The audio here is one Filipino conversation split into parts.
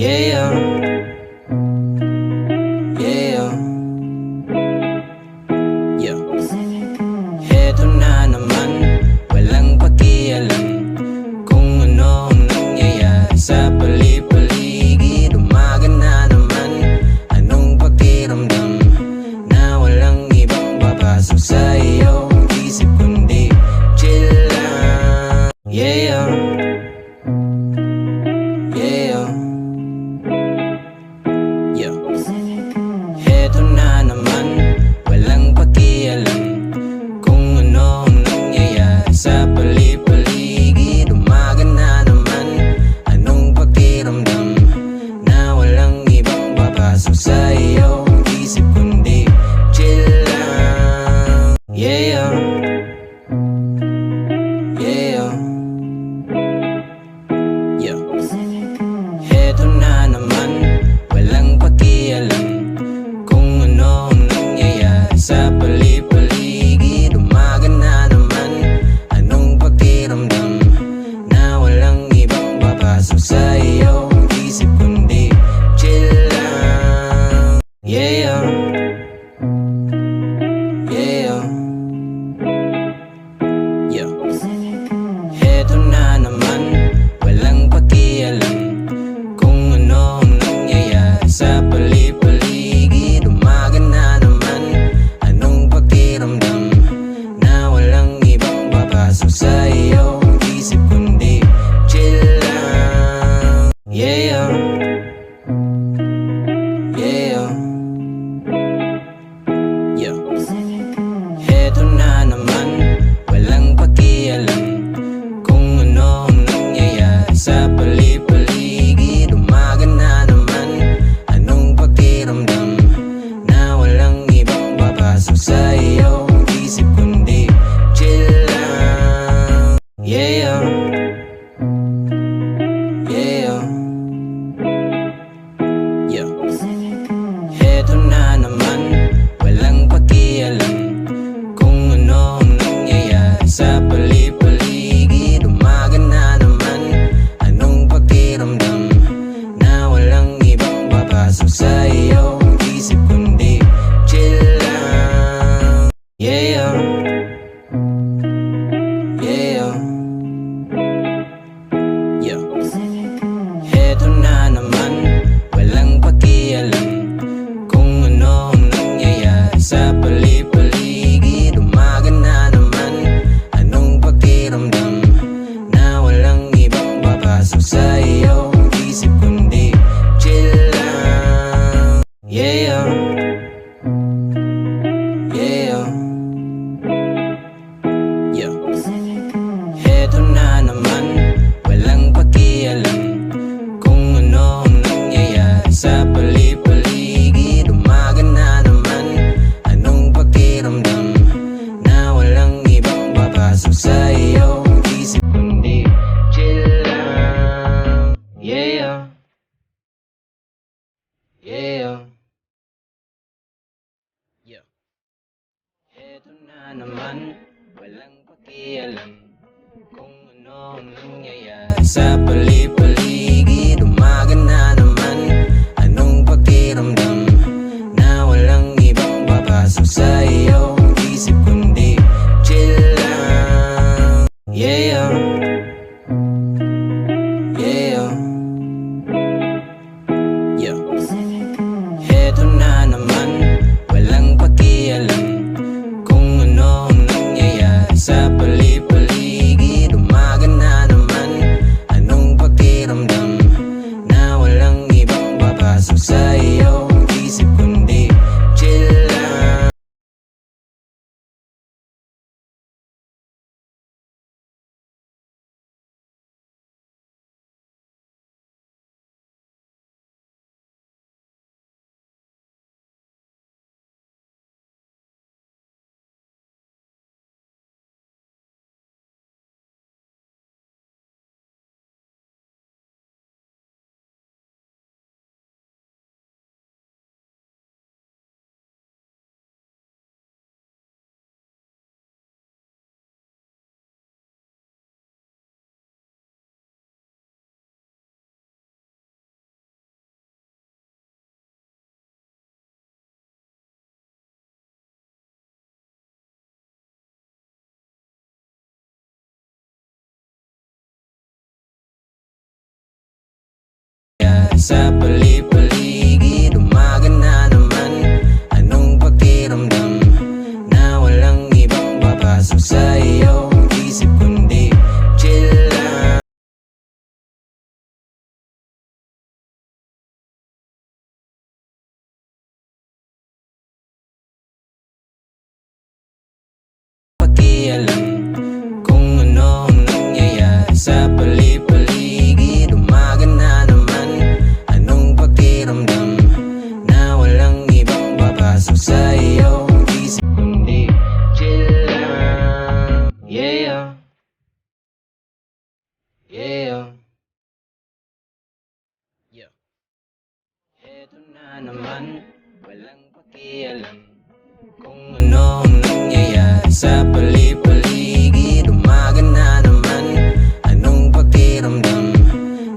Yeah, yeah, yeah. Heto na naman, walang pakialam kung ano ang nangyayari sa pali-paligid. Umaga na naman, anong pakiramdam na walang ibang papasok sa iyong isip kundi chill lang. Yeah, yeah, yeah. Heto na naman, walang pakialam kung ano ang nangyayari sa pali-paligid. Umaga na naman, anong pakiramdam na walang ibang papasok sa iyong isip kundi chill lang. Yeah, yeah, yeah. Heto na naman, walang pakialam kung ano ang nangyayari sa pali-paligid. Umaga na naman, anong pakiramdam na walang ibang papasok sa iyong isip kundi chill lang. Yeah, yeah, yeah. Heto na naman, walang pakialam kung ano ang nangyayari sa pali-paligid. Umaga na naman, anong pakiramdam na walang ibang papasok sa iyong isip kundi chill lang. Yeah, yeah, yeah. Heto na naman, walang pakialam kung ano ang nangyayari sa pali-paligid. Umaga na naman, anong pakiramdam na walang ibang papasok sa iyong isip kundi chill lang. Yeah, yeah, yeah. Heto na naman, walang pakialam kung ano ang nangyayari sa pali-paligid. Umaga na naman, anong pakiramdam na walang ibang papasok sa iyong isip kundi chill lang. Yeah, yeah, yeah. Heto na naman, walang pakialam kung ano ang nangyayari sa pali-paligid. Umaga na naman, anong pakiramdam na walang ibang papasok sa iyong isip kundi chill lang. Yeah, yeah, yeah. Heto na naman, walang pakialam kung ano ang nangyayari sa pali-paligid. Umaga na naman, anong pakiramdam na walang ibang papasok sa iyong isip kundi chill lang. Yeah, yeah, yeah. Heto na naman, walang pakialam kung ano ang nangyayari sa pali-paligid. Umaga na naman, anong pakiramdam na walang ibang papasok sa iyong isip kundi chill lang. Yeah, yeah, yeah. Heto na naman, walang pakialam kung ano ang nangyayari sa pali-paligid. Umaga na naman, anong pakiramdam na walang ibang papasok sa iyong isip kundi chill lang. sa pali-paligid. Umaga na naman, anong pakiramdam na walang ibang papasok sa iyong isip kundi chill lang. Pakialam kung ano ang nangyayari sa pali-paligid. Umaga na naman, anong pakiramdam na walang ibang papasok sa iyong isip kundi chill lang. Yeah, yeah, yeah. Eto na naman, walang pakialam kung ano ang nangyayari sa pali-paligid. Umaga na naman, anong pakiramdam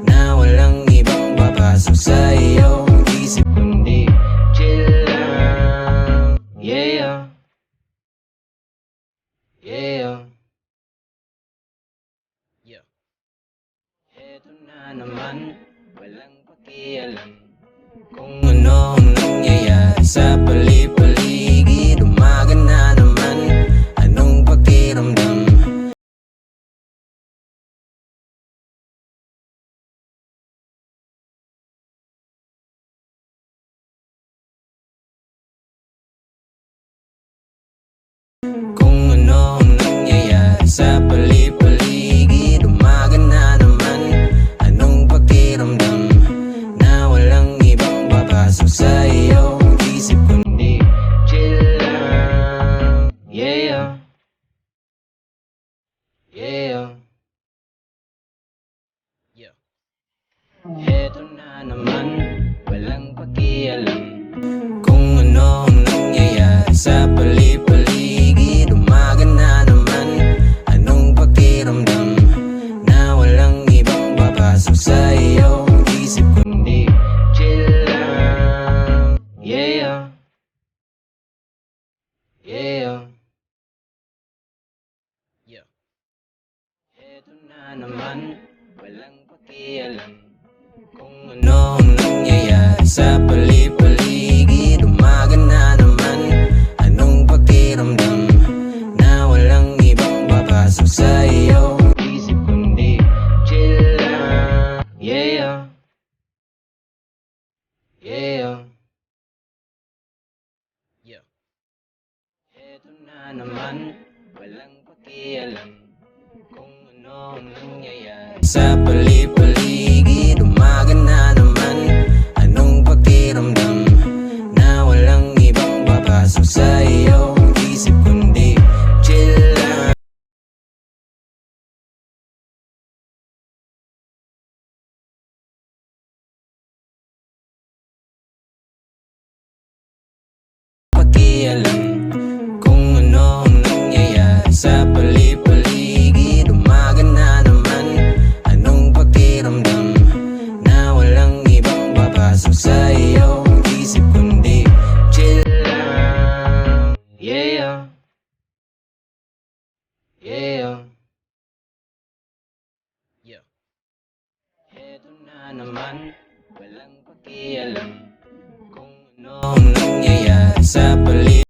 na walang ibang papasok sa iyong isip kundi chill lang. Yeah, yeah, yeah. Eto na naman, walang pakialam kung ano ang nangyayari sa pali-paligid. Umaga na naman, anong pakiramdam kung ano ang nangyayari sa pali-paligid. Umaga na naman, anong pakiramdam na walang ibang papasok sa iyong isip kundi chill lang. Yeah, yeah, yeah. Eto na naman, walang pakialam kung ano ang nangyayari sa pali-paligid. Umaga na naman, anong pakiramdam na walang ibang papasok sa iyong isip kundi chill lang. Yeah, yeah, yeah. Eto na naman, walang pakialam kung ano ang nangyayari sa pali-paligid. Umaga na naman, anong pakiramdam na walang ibang papasok sa iyong isip kundi chill lang. Yeah, yeah, yeah. Eto na naman, walang pakialam kung ano ang nangyayari sa pali-paligid. Umaga na naman, anong pakiramdam na walang ibang papasok sa iyong isip kundi chill lang. Pakialam kung ano ang nangyayari sa pali-paligid. Umaga na naman, anong pakiramdam na walang ibang papasok sa iyong isip kundi chill lang. Yeah, yeah, yeah. Eto na naman, walang pakialam kung ano ang nangyayari sa pali